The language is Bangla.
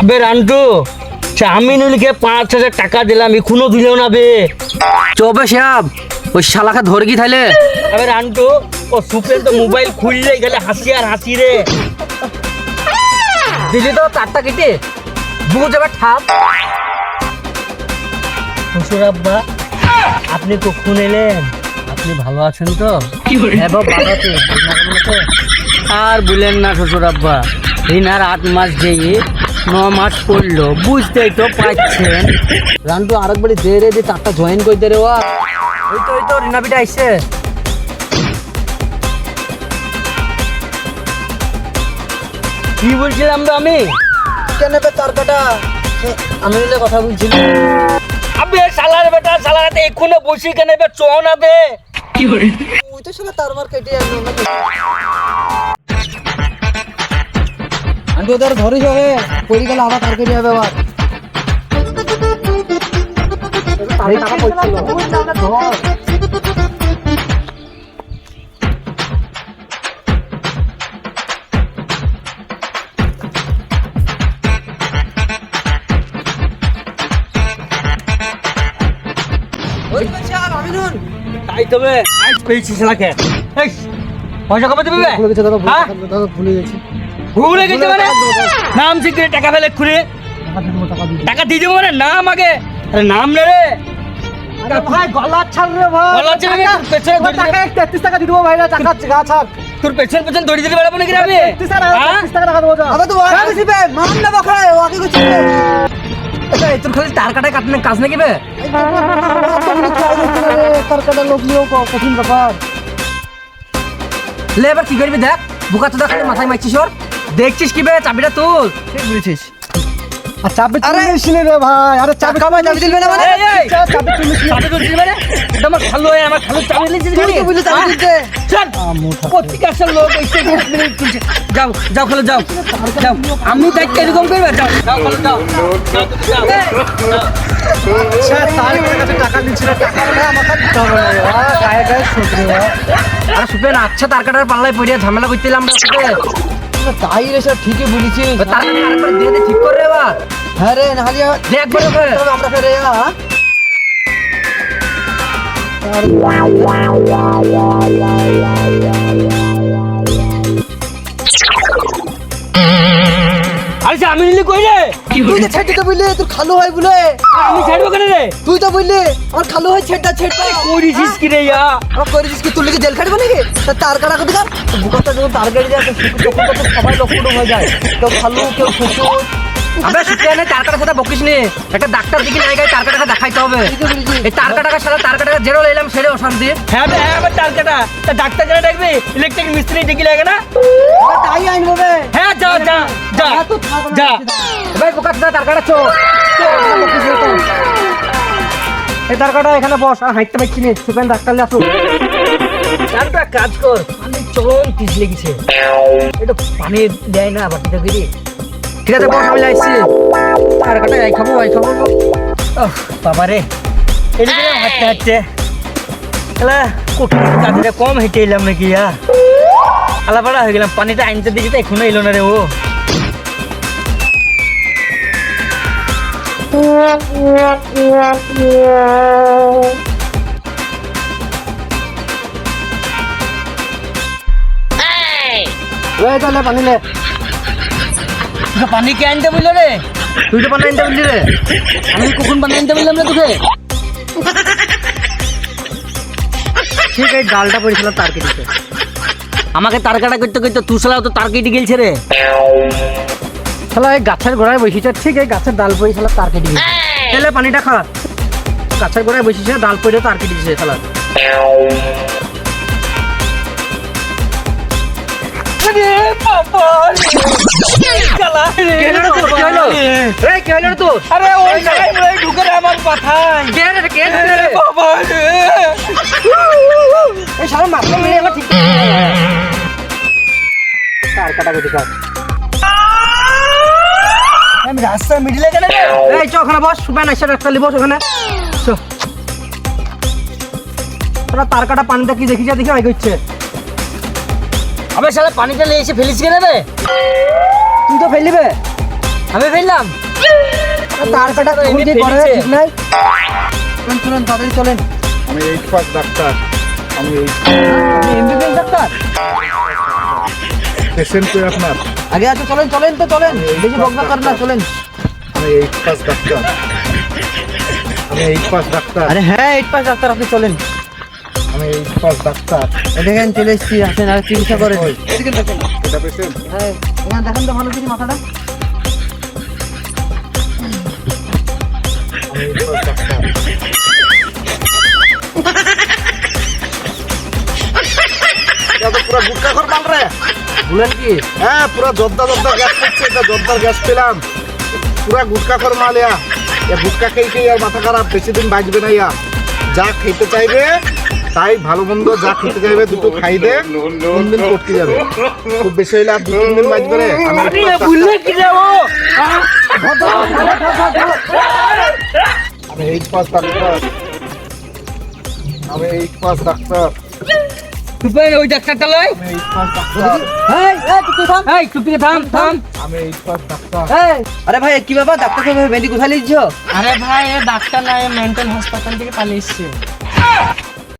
আবে রান্টু আমিনুলকে 5,000 টাকা দিলাম এখনো দিলেও না বে। চবে সাহেব ওই শালাকে ধরে কি থাইলে? আবে রান্টু ও সুপেন তো মোবাইল খুললে গেলে হাসি আর হাসি রে। দিলি তো তারটা কেটে বুঝ যাবে ঠাপ। শ্বশুর আব্বা আপনি কখন এলেন? আপনি ভালো আছেন তো? হ্যাঁ বাবা ভালো আছে। আর বলেন না শ্বশুর আব্বা, রিনার 8 মাস যেয়ে 9 মাস পড়লো, বুঝতেই তো পারছেন। রান্টু আরেকবারই দে রে, দিয়ে তারটা জয়েন করে দে রে। ওই তো রিনাবিটা আইছে। কি বলছিলাম তো আমি? কেন বে তার কাটা? আমি নিলে কথা বলছিলাম। আবে শালার বেটা শালাতে এখনো বসি কেন বে? চ না বে। কি করে? ওই তো শালা তার মার কেটে আনলো না। আন্টি ওদের ধরিস হবে, পড়ে গেলে আবার তার কেটে যাবে আবার। তারে টাকা পড়ছিল। ধর। ওই বাচ্চা আমিনুল তাই তবে আজ পেয়েছি শালাকে। এই পয়সা কবে দিবি বে? ভুলে গেছে দাদা, হ্যাঁ? ভুলে গেছি। ভুলে গেছে মানে? নাম শিখে টাকা ফেলে খুঁড়ে টাকা দিয়ে দেবো মানে নাম আগে। আরে নাম নে রে। আরে ভাই গলা ছাড় রে ভাই। গলা ছাড় রে, তোর পেছনে দড়ি টাকা দিলে- 33 টাকা দি দেবো ভাই, না টাকা গা ছাড়। তোর পেছন পেছন দড়ি দিতে পারবো নাকি রে আমি? 33 টাকা দেবো যা। আবে তো ওয়া কিছু বে মান না বখায় ওয়াকে কিছু বে। আচ্ছা তোর খালি তার কাটায় কাটনে কাজ নাকি বে? তার কাটা লোক নিয়েও কঠিন ব্যাপার। লে এবার কি করবি দেখ, বুকা তো দেখ মাথায় মারছিস ওর। দেখছিস কি বে, চাবিটা তুল। ঠিক বলেছিস। আর চাবি তুলিসনি রে ভাই। আরে চাবি কামাই চাবি দিলবে না মানে? এই, এই। চাবি তুলিসনি। চাবি তুলছিস মানে? এটা আমার খালু হয়, আমার খালু চাবি দিয়েছিস তুই তো বললি চাবি দিতে। চল প্রত্যেক আসল লোক এসে তুলছে। যাও যাও খালু যাও যাও, আমি দায়িত্ব এরকম করবে। যাও যাও খালু যাও যাও, তুমি যাও। আচ্ছা তার কাছে টাকা দিচ্ছিল, টাকা না আমাকে দিতে হবে না রে ভাই। গায়ে গায়ে শুধরে ভাই। আরে সুপেন আচ্ছা তার কাটার পাল্লায় পড়িয়া ঝামেলা করতেলাম আমরা সুপেন। তাই রে স্যার ঠিকই বলেছিস। তার কাটা আরেকবার দিয়ে দে, ঠিক করে রে এবার। হ্যাঁ রে নাহলে দেখ বড় করে আমরা ফেরে আরে আমি নিলি কই রে? তুই তো ছেড়ে তো বললি তোর খালু হয় বলে। আমি ছাড়বো কেন রে? তুই তো বললি আমার খালু হয় ছেড়টা ছেড়টা। করিস কি রে ইয়া? আমার করেছিস কি, তুই লিখে জেল খাটবে নাকি? তার কাটা কবি কার বুকাটা যখন তার গাড়ি যায় তখন তো সবাই লক্ষ্য হয়ে যায়। কেউ খালু কেউ শ্বশুর। আমরা সুপিয়ানে তার কাটার সাথে বকিস নি। একটা ডাক্তার দিকে জায়গায় তার কাটাকে দেখাইতে হবে। এই তার কাটাকে সারা তার কাটাকে জেরো লইলাম সেরে অশান্তি। হ্যাঁ বে, হ্যাঁ আমার টার কাটা। তা ডাক্তার কেন ডাকবি? ইলেকট্রিক মিস্ত্রি ডেকে লাগে না? তাই আইন হবে। হ্যাঁ যা যা যা যা। ভাই বুকা তার কাটা চো। এই তার কাটা এখানে বস, আর হাইটতে পারছি নি। সুপিয়ান ডাক্তার লে আসো। একটা কাজ কর, আমি চরম পিছ লেগেছে, একটু পানি দেয় না বাটিটা করে। ঠিক আছে বস, আমি যাইছি। তার কাটা আই খাবো আই খাবো। বাবা রে, এদিকে হাঁটতে হাঁটতে তাহলে কঠিন কাজটা কম হেঁটে এলাম নাকি আলাপাড়া হয়ে গেলাম। পানিটা আনতে দিকে তো এখনো এলো না রে ও। ওই চলে পানি লে। পানি কে আনতে বললো রে? তুই তো পানি আনতে বললি রে। আমি কখন পানি আনতে বললাম রে তোকে? ঠিক এই ডালটা পড়েছিল তার কেটেছে। আমাকে তার কাটা করতে করতে তুই শালা তো তার কেটে গেলছে রে। শালা এই গাছের গোড়ায় বসেছে, ঠিক এই গাছের ডাল পড়ে শালা তার কেটে গেছে। তাহলে পানিটা খা। গাছের গোড়ায় বসেছে, ডাল পড়ে তার কেটে গেছে শালা। রে বাবা রে, শালা রে। কে হলো তোর? কে হলো? এই কে হলো তোর? আরে ওই জায়গায় বলে ঢুকে রে আমার মাথায়। কে রে কে রে? রে বাবা রে। এই শালা মাথা মেরে এবার ঠিক তার কাটা কেটে খা। আমি রাস্তার মিডিলে গেলে রে। এই চ ওখানে বস, সুপান এসে ডাক্তার বস ওখানে। চো তোরা তার কাটা পানিটা কি দেখিস দেখি আই করছে। আবে শালা পানিটা নিয়ে এসে ফেলিস কেন রে? তুই তো ফেলিবে। আমি ফেললাম তার কাটা এমনি খুঁজে করে ফেলেছে। ঠিক নাই চলেন চলেন তাড়াতাড়ি চলেন আমি 8 পাস ডাক্তার। আমি আপনি এমবিবিএস ডাক্তার পেশেন্ট কই আপনার? আগে আছে চলেন চলেন তো চলেন বেশি বকবক করেন না চলেন আমি 8 পাস ডাক্তার। আমি 8 পাস ডাক্তার। আরে হ্যাঁ 8 পাস ডাক্তার আপনি চলেন আমি 8 পাস ডাক্তার। দেখেন চলে এসছি আসেন আর চিকিৎসা করেন এদিকে দেখেন এটা পেশেন্ট? হ্যাঁ এখানে দেখেন তো ভালো করে মাথাটা আমি 8 পাস ডাক্তার। এটা তো পুরো গুটকা খর মাল রে। বলেন কি হ্যাঁ পুরো জর্দা জর্দা গ্যাস করছে, এটা জর্দার গ্যাস পেলাম। পুরা গুটকা খর মাল ইয়া। এ গুটকা খেয়ে আর মাথা খারাপ, বেশি দিন বাঁচবে না ইয়া। যা খেতে চাইবে তাই ভালো মন্দ যা খেতে চাইবে দুটো খাই দে, 3 দিন পটকে যাবে। খুব বেশি হইলে আর 2-3 দিন বাঁচবে রে। আমি ভুললে কি যাবো আমি 8 পাস ডাক্তার। আমি 8 পাস ডাক্তার। তুই ওই ডাক্তারটা লয় আমি 8 পাস ডাক্তার। এই এই তুই থাম এই চুপি থাম থাম আমি 8 পাস ডাক্তার। এই আরে ভাই কি ব্যাপার ডাক্তার সাহেব মেহেদি কোথায় লিখছো আরে ভাই এ ডাক্তার না মেন্টাল হাসপাতাল থেকে পালিয়ে এসছে